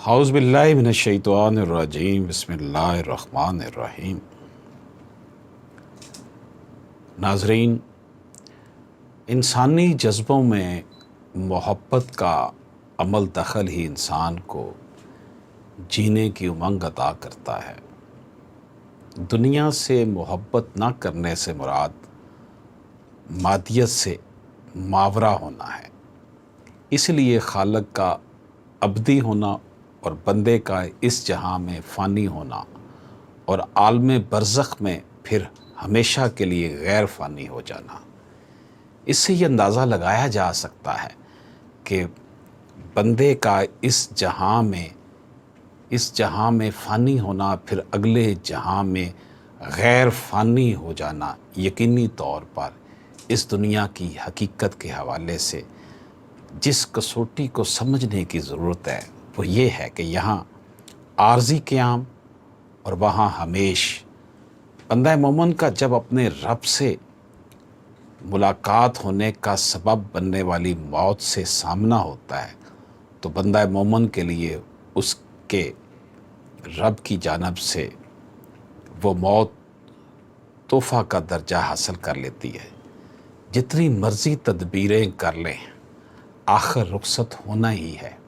اعوذ باللہ من الشیطان الرجیم بسم اللہ الرحمن الرحیم۔ ناظرین، انسانی جذبوں میں محبت کا عمل دخل ہی انسان کو جینے کی امنگ عطا کرتا ہے۔ دنیا سے محبت نہ کرنے سے مراد مادیت سے ماورا ہونا ہے۔ اس لیے خالق کا ابدی ہونا اور بندے کا اس جہاں میں فانی ہونا اور عالم برزخ میں پھر ہمیشہ کے لیے غیر فانی ہو جانا، اس سے یہ اندازہ لگایا جا سکتا ہے کہ بندے کا اس جہاں میں فانی ہونا پھر اگلے جہاں میں غیر فانی ہو جانا یقینی طور پر اس دنیا کی حقیقت کے حوالے سے جس کسوٹی کو سمجھنے کی ضرورت ہے وہ یہ ہے کہ یہاں عارضی قیام اور وہاں ہمیش۔ بندہ مومن کا جب اپنے رب سے ملاقات ہونے کا سبب بننے والی موت سے سامنا ہوتا ہے تو بندہ مومن کے لیے اس کے رب کی جانب سے وہ موت تحفہ کا درجہ حاصل کر لیتی ہے۔ جتنی مرضی تدبیریں کر لیں آخر رخصت ہونا ہی ہے۔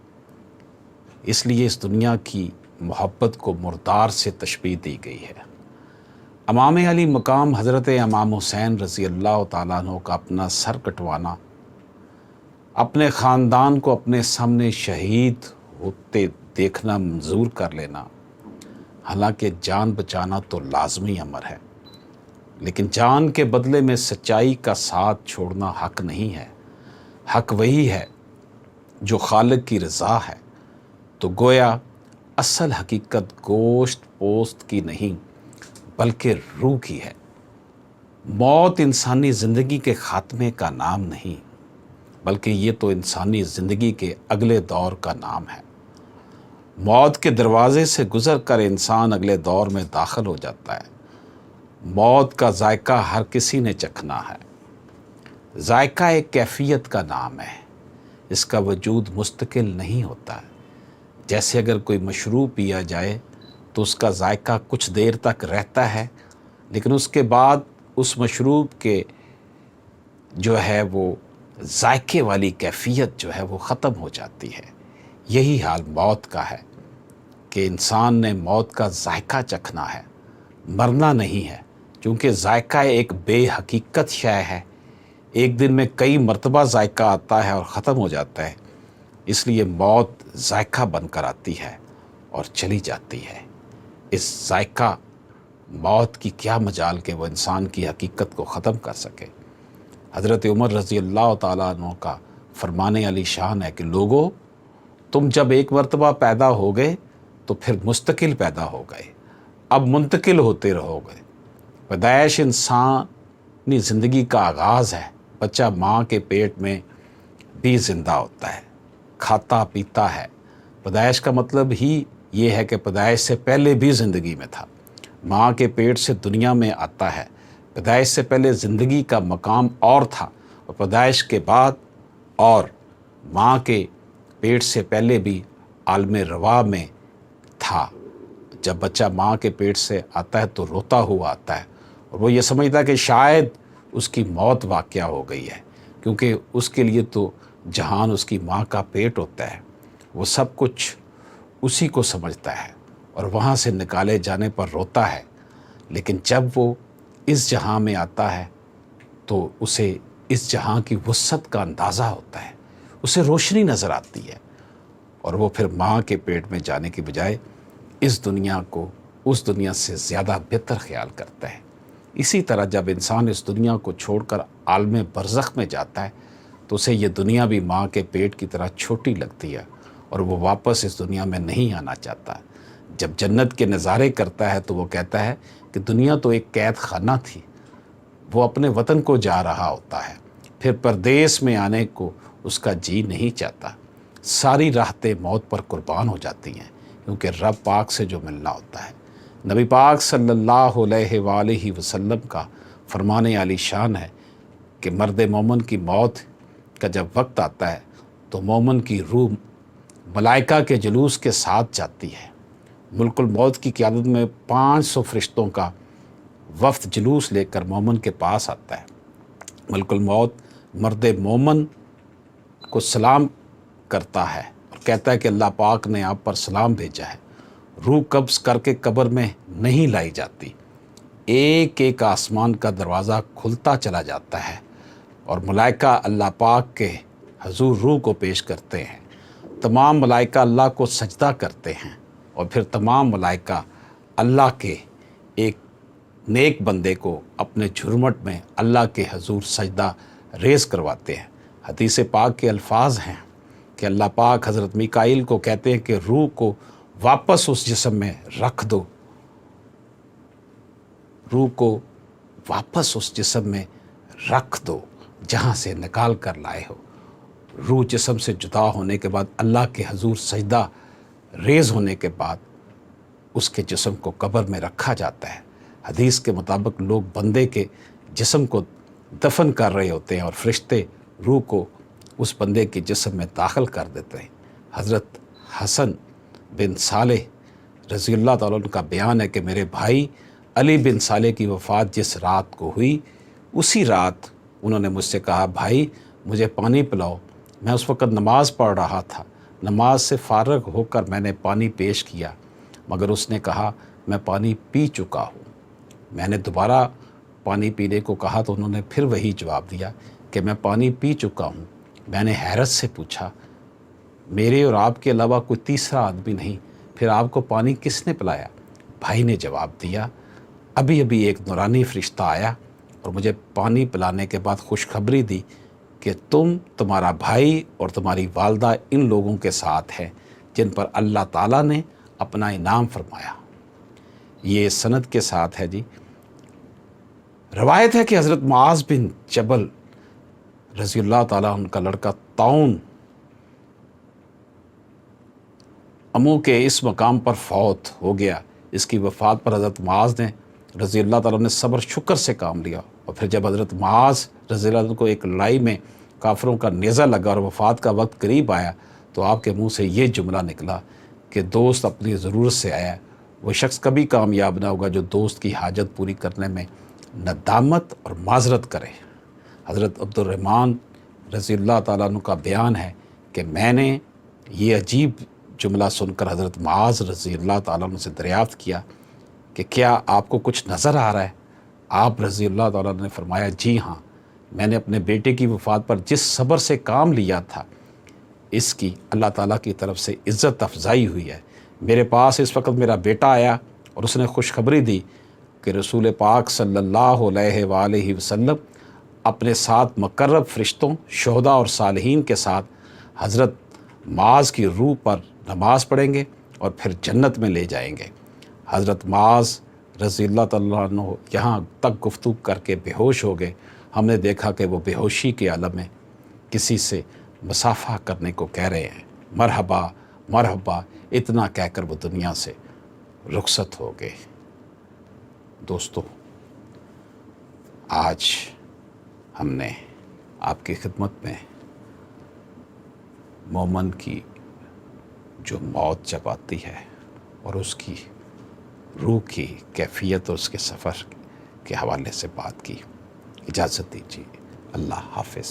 اس لیے اس دنیا کی محبت کو مردار سے تشبیہ دی گئی ہے۔ امام علی مقام حضرت امام حسین رضی اللہ تعالیٰ عنہ کا اپنا سر کٹوانا، اپنے خاندان کو اپنے سامنے شہید ہوتے دیکھنا منظور کر لینا، حالانکہ جان بچانا تو لازمی امر ہے، لیکن جان کے بدلے میں سچائی کا ساتھ چھوڑنا حق نہیں ہے۔ حق وہی ہے جو خالق کی رضا ہے۔ تو گویا اصل حقیقت گوشت پوست کی نہیں بلکہ روح کی ہے۔ موت انسانی زندگی کے خاتمے کا نام نہیں بلکہ یہ تو انسانی زندگی کے اگلے دور کا نام ہے۔ موت کے دروازے سے گزر کر انسان اگلے دور میں داخل ہو جاتا ہے۔ موت کا ذائقہ ہر کسی نے چکھنا ہے۔ ذائقہ ایک کیفیت کا نام ہے، اس کا وجود مستقل نہیں ہوتا ہے۔ جیسے اگر کوئی مشروب پیا جائے تو اس کا ذائقہ کچھ دیر تک رہتا ہے، لیکن اس کے بعد اس مشروب کے جو ہے وہ ذائقے والی کیفیت جو ہے وہ ختم ہو جاتی ہے۔ یہی حال موت کا ہے کہ انسان نے موت کا ذائقہ چکھنا ہے، مرنا نہیں ہے، چونکہ ذائقہ ایک بے حقیقت شے ہے۔ ایک دن میں کئی مرتبہ ذائقہ آتا ہے اور ختم ہو جاتا ہے، اس لیے موت ذائقہ بن کر آتی ہے اور چلی جاتی ہے۔ اس ذائقہ موت کی کیا مجال کہ وہ انسان کی حقیقت کو ختم کر سکے۔ حضرت عمر رضی اللہ تعالیٰ عنہ کا فرمان علی شان ہے کہ لوگو، تم جب ایک مرتبہ پیدا ہو گئے تو پھر مستقل پیدا ہو گئے، اب منتقل ہوتے رہو گے۔ پیدائش انسانی زندگی کا آغاز ہے۔ بچہ ماں کے پیٹ میں بھی زندہ ہوتا ہے، کھاتا پیتا ہے۔ پیدائش کا مطلب ہی یہ ہے کہ پیدائش سے پہلے بھی زندگی میں تھا۔ ماں کے پیٹ سے دنیا میں آتا ہے۔ پیدائش سے پہلے زندگی کا مقام اور تھا اور پیدائش کے بعد اور ماں کے پیٹ سے پہلے بھی عالم روا میں تھا۔ جب بچہ ماں کے پیٹ سے آتا ہے تو روتا ہوا آتا ہے اور وہ یہ سمجھتا ہے کہ شاید اس کی موت واقعہ ہو گئی ہے، کیونکہ اس کے لیے تو جہان اس کی ماں کا پیٹ ہوتا ہے۔ وہ سب کچھ اسی کو سمجھتا ہے اور وہاں سے نکالے جانے پر روتا ہے، لیکن جب وہ اس جہاں میں آتا ہے تو اسے اس جہاں کی وسعت کا اندازہ ہوتا ہے، اسے روشنی نظر آتی ہے اور وہ پھر ماں کے پیٹ میں جانے کی بجائے اس دنیا کو اس دنیا سے زیادہ بہتر خیال کرتا ہے۔ اسی طرح جب انسان اس دنیا کو چھوڑ کر عالم برزخ میں جاتا ہے تو اسے یہ دنیا بھی ماں کے پیٹ کی طرح چھوٹی لگتی ہے اور وہ واپس اس دنیا میں نہیں آنا چاہتا۔ جب جنت کے نظارے کرتا ہے تو وہ کہتا ہے کہ دنیا تو ایک قید خانہ تھی۔ وہ اپنے وطن کو جا رہا ہوتا ہے، پھر پردیس میں آنے کو اس کا جی نہیں چاہتا۔ ساری راحتیں موت پر قربان ہو جاتی ہیں، کیونکہ رب پاک سے جو ملنا ہوتا ہے۔ نبی پاک صلی اللہ علیہ وآلہ وسلم کا فرمان علی شان ہے کہ مرد مومن کی موت کا جب وقت آتا ہے تو مومن کی روح ملائکہ کے جلوس کے ساتھ جاتی ہے۔ ملک الموت کی قیادت میں 500 فرشتوں کا وفد جلوس لے کر مومن کے پاس آتا ہے۔ ملک الموت مرد مومن کو سلام کرتا ہے اور کہتا ہے کہ اللہ پاک نے آپ پر سلام بھیجا ہے۔ روح قبض کر کے قبر میں نہیں لائی جاتی، ایک ایک آسمان کا دروازہ کھلتا چلا جاتا ہے اور ملائکہ اللہ پاک کے حضور روح کو پیش کرتے ہیں۔ تمام ملائکہ اللہ کو سجدہ کرتے ہیں اور پھر تمام ملائکہ اللہ کے ایک نیک بندے کو اپنے جھرمٹ میں اللہ کے حضور سجدہ ریز کرواتے ہیں۔ حدیث پاک کے الفاظ ہیں کہ اللہ پاک حضرت میکائیل کو کہتے ہیں کہ روح کو واپس اس جسم میں رکھ دو، روح کو واپس اس جسم میں رکھ دو جہاں سے نکال کر لائے ہو۔ روح جسم سے جدا ہونے کے بعد اللہ کے حضور سجدہ ریز ہونے کے بعد اس کے جسم کو قبر میں رکھا جاتا ہے۔ حدیث کے مطابق لوگ بندے کے جسم کو دفن کر رہے ہوتے ہیں اور فرشتے روح کو اس بندے کے جسم میں داخل کر دیتے ہیں۔ حضرت حسن بن صالح رضی اللہ تعالیٰ عنہ کا بیان ہے کہ میرے بھائی علی بن صالح کی وفات جس رات کو ہوئی، اسی رات انہوں نے مجھ سے کہا بھائی مجھے پانی پلاؤ۔ میں اس وقت نماز پڑھ رہا تھا، نماز سے فارغ ہو کر میں نے پانی پیش کیا، مگر اس نے کہا میں پانی پی چکا ہوں۔ میں نے دوبارہ پانی پینے کو کہا تو انہوں نے پھر وہی جواب دیا کہ میں پانی پی چکا ہوں۔ میں نے حیرت سے پوچھا میرے اور آپ کے علاوہ کوئی تیسرا آدمی نہیں، پھر آپ کو پانی کس نے پلایا؟ بھائی نے جواب دیا ابھی ابھی ایک نورانی فرشتہ آیا اور مجھے پانی پلانے کے بعد خوشخبری دی کہ تمہارا بھائی اور تمہاری والدہ ان لوگوں کے ساتھ ہیں جن پر اللہ تعالیٰ نے اپنا انعام فرمایا۔ یہ سند کے ساتھ ہے جی۔ روایت ہے کہ حضرت معاذ بن جبل رضی اللہ تعالیٰ عنہ کا لڑکا طاعون امو کے اس مقام پر فوت ہو گیا۔ اس کی وفات پر حضرت معاذ نے رضی اللہ تعالیٰ نے صبر شکر سے کام لیا، اور پھر جب حضرت معاذ رضی اللہ عنہ کو ایک لڑائی میں کافروں کا نیزہ لگا اور وفات کا وقت قریب آیا تو آپ کے منہ سے یہ جملہ نکلا کہ دوست اپنی ضرورت سے آیا، وہ شخص کبھی کامیاب نہ ہوگا جو دوست کی حاجت پوری کرنے میں ندامت اور معذرت کرے۔ حضرت عبد الرحمن رضی اللہ تعالیٰ عنہ کا بیان ہے کہ میں نے یہ عجیب جملہ سن کر حضرت معاذ رضی اللہ تعالیٰ عنہ سے دریافت کیا کہ کیا آپ کو کچھ نظر آ رہا ہے؟ آپ رضی اللہ تعالیٰ عنہ نے فرمایا جی ہاں، میں نے اپنے بیٹے کی وفات پر جس صبر سے کام لیا تھا اس کی اللہ تعالیٰ کی طرف سے عزت افزائی ہوئی ہے۔ میرے پاس اس وقت میرا بیٹا آیا اور اس نے خوشخبری دی کہ رسول پاک صلی اللہ علیہ وآلہ وسلم اپنے ساتھ مقرب فرشتوں، شہداء اور صالحین کے ساتھ حضرت معاذ کی روح پر نماز پڑھیں گے اور پھر جنت میں لے جائیں گے۔ حضرت معاذ رضی اللہ تعالیٰ عنہ یہاں تک گفتگو کر کے بے ہوش ہو گئے۔ ہم نے دیکھا کہ وہ بے ہوشی کے عالم میں کسی سے مصافحہ کرنے کو کہہ رہے ہیں، مرحبا مرحبا اتنا کہہ کر وہ دنیا سے رخصت ہو گئے۔ دوستو، آج ہم نے آپ کی خدمت میں مومن کی جو موت جب آتی ہے اور اس کی روح کی کیفیت اور اس کے سفر کے حوالے سے بات کی۔ اجازت دیجیے، اللہ حافظ۔